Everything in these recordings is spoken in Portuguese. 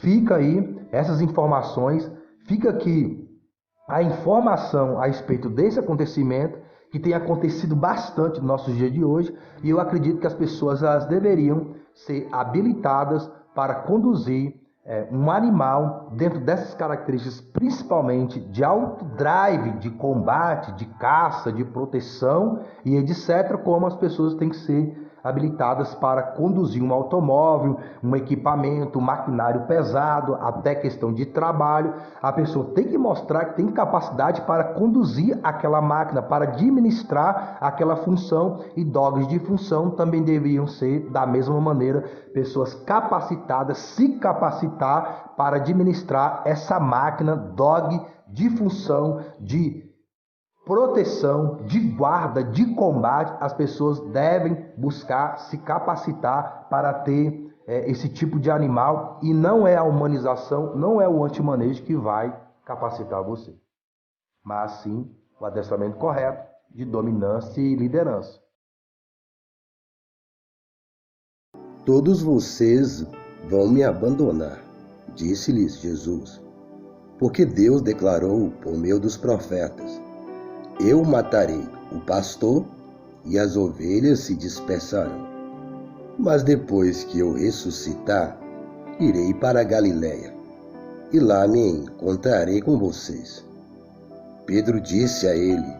fica aí essas informações, fica aqui a informação a respeito desse acontecimento que tem acontecido bastante no nosso dia de hoje, e eu acredito que as pessoas elas deveriam ser habilitadas para conduzir um animal dentro dessas características, principalmente de alto drive, de combate, de caça, de proteção e etc., como as pessoas têm que ser habilitadas para conduzir um automóvel, um equipamento, um maquinário pesado, até questão de trabalho. A pessoa tem que mostrar que tem capacidade para conduzir aquela máquina, para administrar aquela função, e dogs de função também deveriam ser, da mesma maneira, pessoas capacitadas, se capacitar para administrar essa máquina dog de função, de proteção, de guarda, de combate. As pessoas devem buscar se capacitar para ter esse tipo de animal, e não é a humanização, não é o antimanejo que vai capacitar você, mas sim o adestramento correto de dominância e liderança. Todos vocês vão me abandonar, disse-lhes Jesus, porque Deus declarou por meio dos profetas: eu matarei o pastor e as ovelhas se dispersarão. Mas depois que eu ressuscitar, irei para a Galiléia, e lá me encontrarei com vocês. Pedro disse a ele: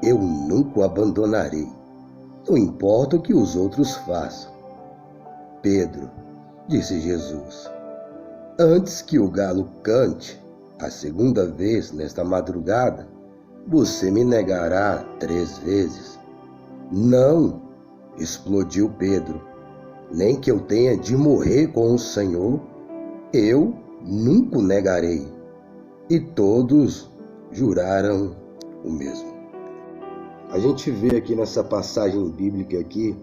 eu nunca o abandonarei, não importa o que os outros façam. Pedro, disse Jesus, antes que o galo cante a segunda vez nesta madrugada, você me negará 3 vezes. Não, explodiu Pedro, nem que eu tenha de morrer com o Senhor, eu nunca o negarei. E todos juraram o mesmo. A gente vê aqui nessa passagem bíblica aqui,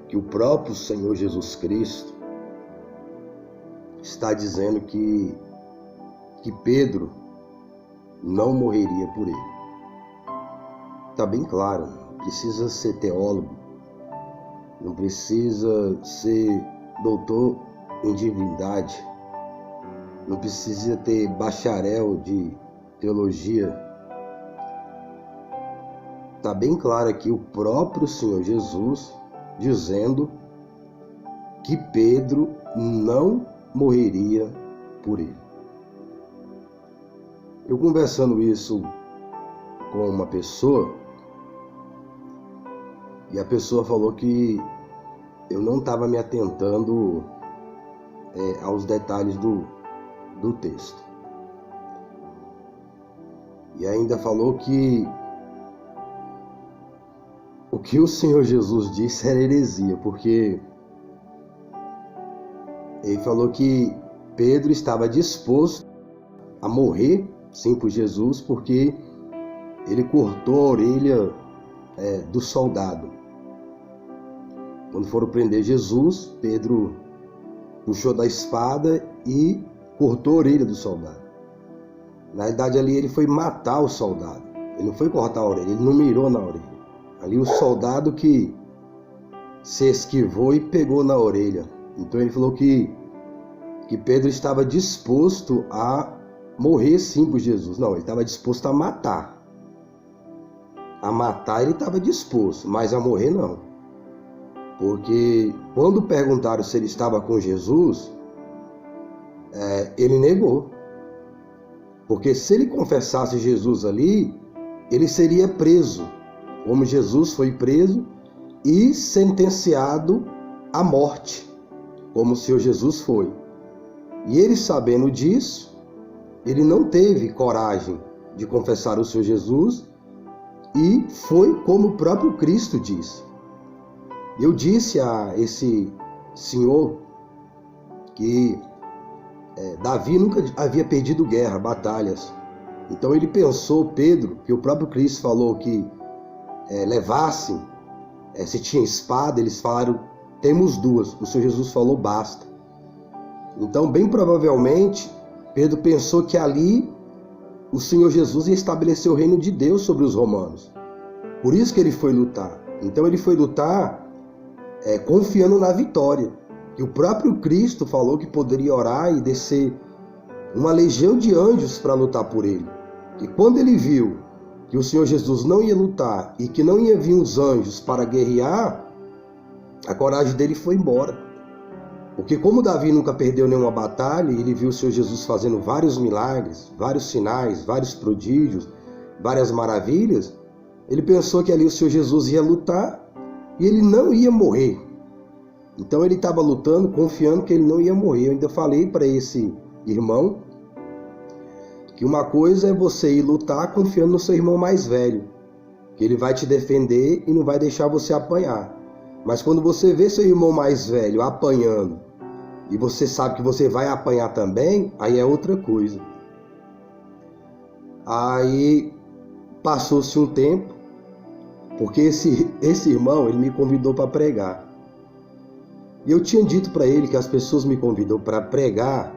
que o próprio Senhor Jesus Cristo está dizendo que Pedro não morreria por ele. Está bem claro, não precisa ser teólogo, não precisa ser doutor em divindade, não precisa ter bacharel de teologia. Está bem claro aqui o próprio Senhor Jesus dizendo que Pedro não morreria por ele. Eu conversando isso com uma pessoa, e a pessoa falou que eu não estava me atentando aos detalhes do texto. E ainda falou que o que o Senhor Jesus disse era heresia, porque ele falou que Pedro estava disposto a morrer, sim, por Jesus, porque ele cortou a orelha do soldado. Quando foram prender Jesus, Pedro puxou da espada e cortou a orelha do soldado. Na verdade, ali ele foi matar o soldado. Ele não foi cortar a orelha, ele não mirou na orelha. Ali o soldado que se esquivou e pegou na orelha. Então ele falou que Pedro estava disposto a morrer sim por Jesus. Não, ele estava disposto a matar. A matar ele estava disposto, mas a morrer não. Porque quando perguntaram se ele estava com Jesus, ele negou. Porque se ele confessasse Jesus ali, ele seria preso, como Jesus foi preso, e sentenciado à morte, como o Senhor Jesus foi. E ele, sabendo disso, ele não teve coragem de confessar o Senhor Jesus, e foi como o próprio Cristo disse. Eu disse a esse senhor que Davi nunca havia perdido guerra, batalhas. Então ele pensou, Pedro, que o próprio Cristo falou que levassem, se tinha espada, eles falaram, temos 2. O Senhor Jesus falou, basta. Então, bem provavelmente, Pedro pensou que ali o Senhor Jesus ia estabelecer o reino de Deus sobre os romanos. Por isso que ele foi lutar. Então ele foi lutar confiando na vitória. que o próprio Cristo falou que poderia orar e descer uma legião de anjos para lutar por ele. E quando ele viu que o Senhor Jesus não ia lutar e que não ia vir os anjos para guerrear, a coragem dele foi embora. Porque como Davi nunca perdeu nenhuma batalha, ele viu o Senhor Jesus fazendo vários milagres, vários sinais, vários prodígios, várias maravilhas, ele pensou que ali o Senhor Jesus ia lutar e ele não ia morrer. Então ele estava lutando, confiando que ele não ia morrer. Eu ainda falei para esse irmão que uma coisa é você ir lutar confiando no seu irmão mais velho, que ele vai te defender e não vai deixar você apanhar. Mas quando você vê seu irmão mais velho apanhando e você sabe que você vai apanhar também, aí é outra coisa. Aí passou-se um tempo, porque esse irmão, ele me convidou para pregar. E eu tinha dito para ele que as pessoas me convidam para pregar,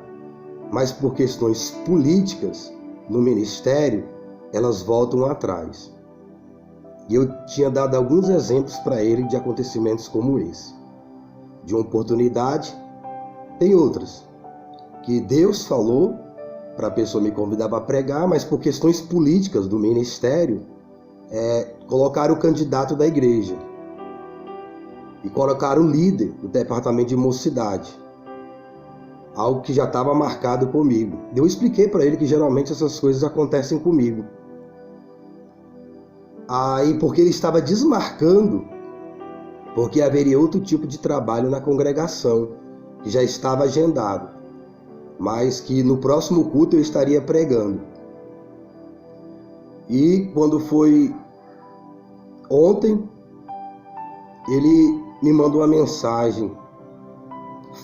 mas por questões políticas no ministério, elas voltam atrás. E eu tinha dado alguns exemplos para ele de acontecimentos como esse. De uma oportunidade, tem outras, que Deus falou para a pessoa me convidar para pregar, mas por questões políticas do ministério, colocaram o candidato da igreja e colocaram o líder do departamento de mocidade, algo que já estava marcado comigo. Eu expliquei para ele que geralmente essas coisas acontecem comigo. Aí, porque ele estava desmarcando, porque haveria outro tipo de trabalho na congregação, que já estava agendado, mas que no próximo culto eu estaria pregando. E quando foi ontem, ele me mandou uma mensagem: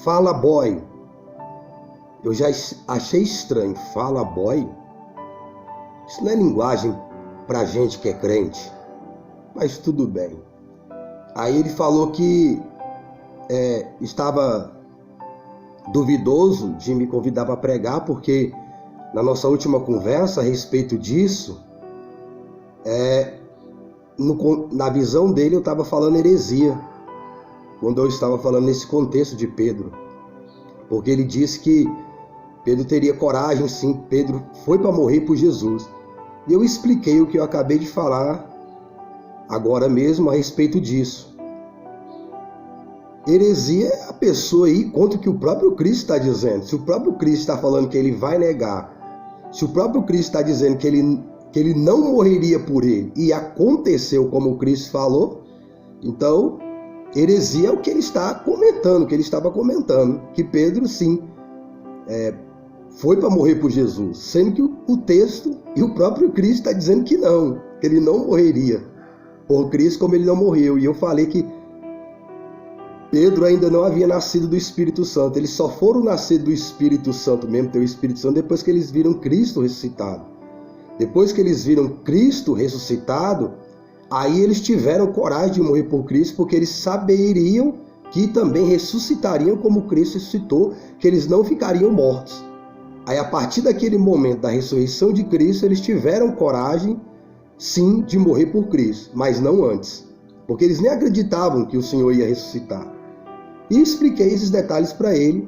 "Fala, boy". Eu já achei estranho, "fala, boy". Isso não é linguagem pra gente que é crente, mas tudo bem. Aí ele falou que estava duvidoso de me convidar para pregar, porque na nossa última conversa a respeito disso, na visão dele eu estava falando heresia, quando eu estava falando nesse contexto de Pedro, porque ele disse que Pedro teria coragem, sim, Pedro foi para morrer por Jesus. E eu expliquei o que eu acabei de falar agora mesmo a respeito disso. Heresia é a pessoa ir contra o que o próprio Cristo está dizendo. Se o próprio Cristo está falando que ele vai negar, se o próprio Cristo está dizendo que ele não morreria por ele e aconteceu como o Cristo falou, então heresia é o que ele está comentando, que ele estava comentando, que Pedro sim foi para morrer por Jesus, sendo que o texto e o próprio Cristo está dizendo que não, que ele não morreria por Cristo como ele não morreu. E eu falei que Pedro ainda não havia nascido do Espírito Santo, eles só foram nascer do Espírito Santo mesmo, ter o Espírito Santo, depois que eles viram Cristo ressuscitado. Depois que eles viram Cristo ressuscitado, aí eles tiveram coragem de morrer por Cristo, porque eles saberiam que também ressuscitariam como Cristo ressuscitou, que eles não ficariam mortos. Aí a partir daquele momento da ressurreição de Cristo, eles tiveram coragem, sim, de morrer por Cristo, mas não antes, porque eles nem acreditavam que o Senhor ia ressuscitar. E expliquei esses detalhes para ele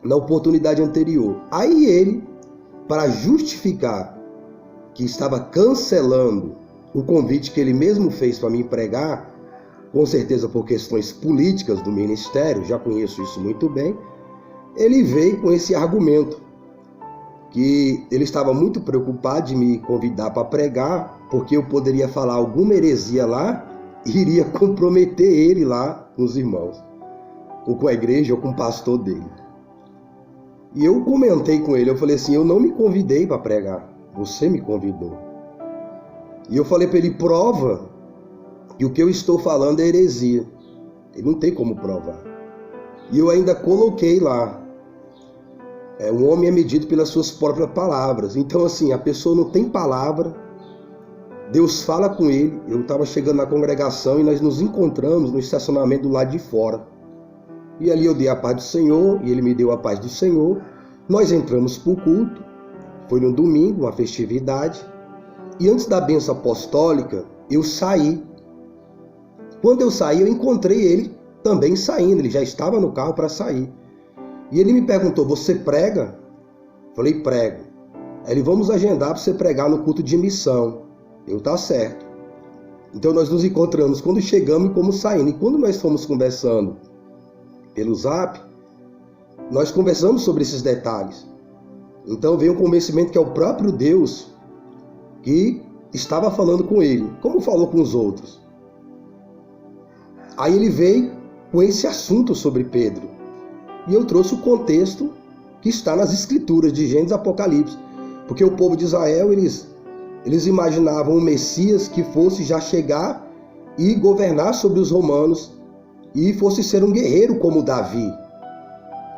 na oportunidade anterior. Aí ele, para justificar que estava cancelando o convite que ele mesmo fez para mim pregar, com certeza por questões políticas do ministério, já conheço isso muito bem, ele veio com esse argumento, que ele estava muito preocupado de me convidar para pregar, porque eu poderia falar alguma heresia lá e iria comprometer ele lá com os irmãos, ou com a igreja, ou com o pastor dele. E eu comentei com ele, eu falei assim: eu não me convidei para pregar, você me convidou. E eu falei para ele: prova que o que eu estou falando é heresia. Ele não tem como provar. E eu ainda coloquei lá: um homem é medido pelas suas próprias palavras. Então assim, a pessoa não tem palavra, Deus fala com ele. Eu estava chegando na congregação e nós nos encontramos no estacionamento do lado de fora. E ali eu dei a paz do Senhor e ele me deu a paz do Senhor. Nós entramos para o culto, foi no domingo, uma festividade. E antes da bênção apostólica, eu saí. Quando eu saí, eu encontrei ele também saindo, ele já estava no carro para sair. E ele me perguntou, você prega? Falei, prego. Aí ele, vamos agendar para você pregar no culto de missão. Eu, tá certo. Então nós nos encontramos quando chegamos e como saindo. E quando nós fomos conversando pelo Zap, nós conversamos sobre esses detalhes. Então veio um convencimento que é o próprio Deus que estava falando com ele, como falou com os outros. Aí ele veio com esse assunto sobre Pedro. E eu trouxe o contexto que está nas Escrituras de Gênesis e Apocalipse. Porque o povo de Israel, eles imaginavam um Messias que fosse já chegar e governar sobre os romanos e fosse ser um guerreiro como Davi.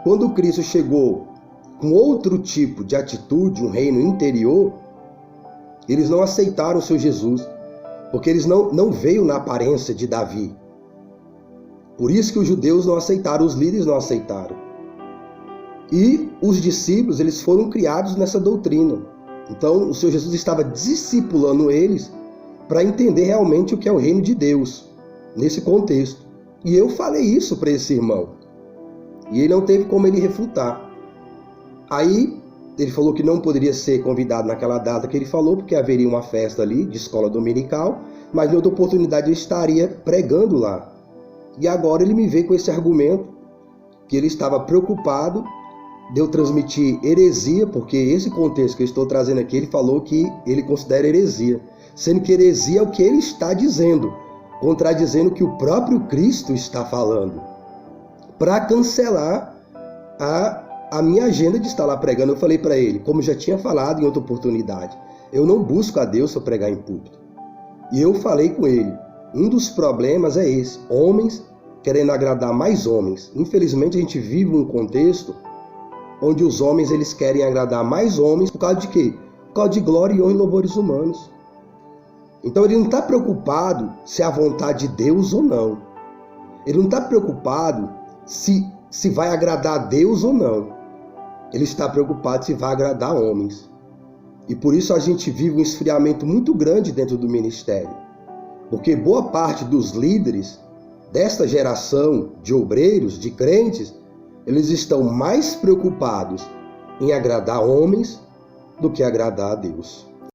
Quando Cristo chegou com outro tipo de atitude, um reino interior, eles não aceitaram o seu Jesus, porque eles não veio na aparência de Davi. Por isso que os judeus não aceitaram, os líderes não aceitaram. E os discípulos, eles foram criados nessa doutrina. Então, o Senhor Jesus estava discipulando eles para entender realmente o que é o reino de Deus, nesse contexto. E eu falei isso para esse irmão. E ele não teve como ele refutar. Aí, ele falou que não poderia ser convidado naquela data que ele falou, porque haveria uma festa ali de escola dominical, mas em outra oportunidade eu estaria pregando lá. E agora ele me veio com esse argumento, que ele estava preocupado de eu transmitir heresia, porque esse contexto que eu estou trazendo aqui, ele falou que ele considera heresia, sendo que heresia é o que ele está dizendo, contradizendo o que o próprio Cristo está falando, para cancelar a minha agenda de estar lá pregando. Eu falei para ele, como já tinha falado em outra oportunidade, eu não busco a Deus para pregar em púlpito. E eu falei com ele, um dos problemas é esse, homens querendo agradar mais homens. Infelizmente a gente vive um contexto onde os homens eles querem agradar mais homens por causa de quê? Por causa de glória e honra e louvores humanos. Então ele não está preocupado se é a vontade de Deus ou não. Ele não está preocupado se vai agradar a Deus ou não. Ele está preocupado se vai agradar homens. E por isso a gente vive um esfriamento muito grande dentro do ministério. Porque boa parte dos líderes desta geração de obreiros, de crentes, eles estão mais preocupados em agradar homens do que agradar a Deus.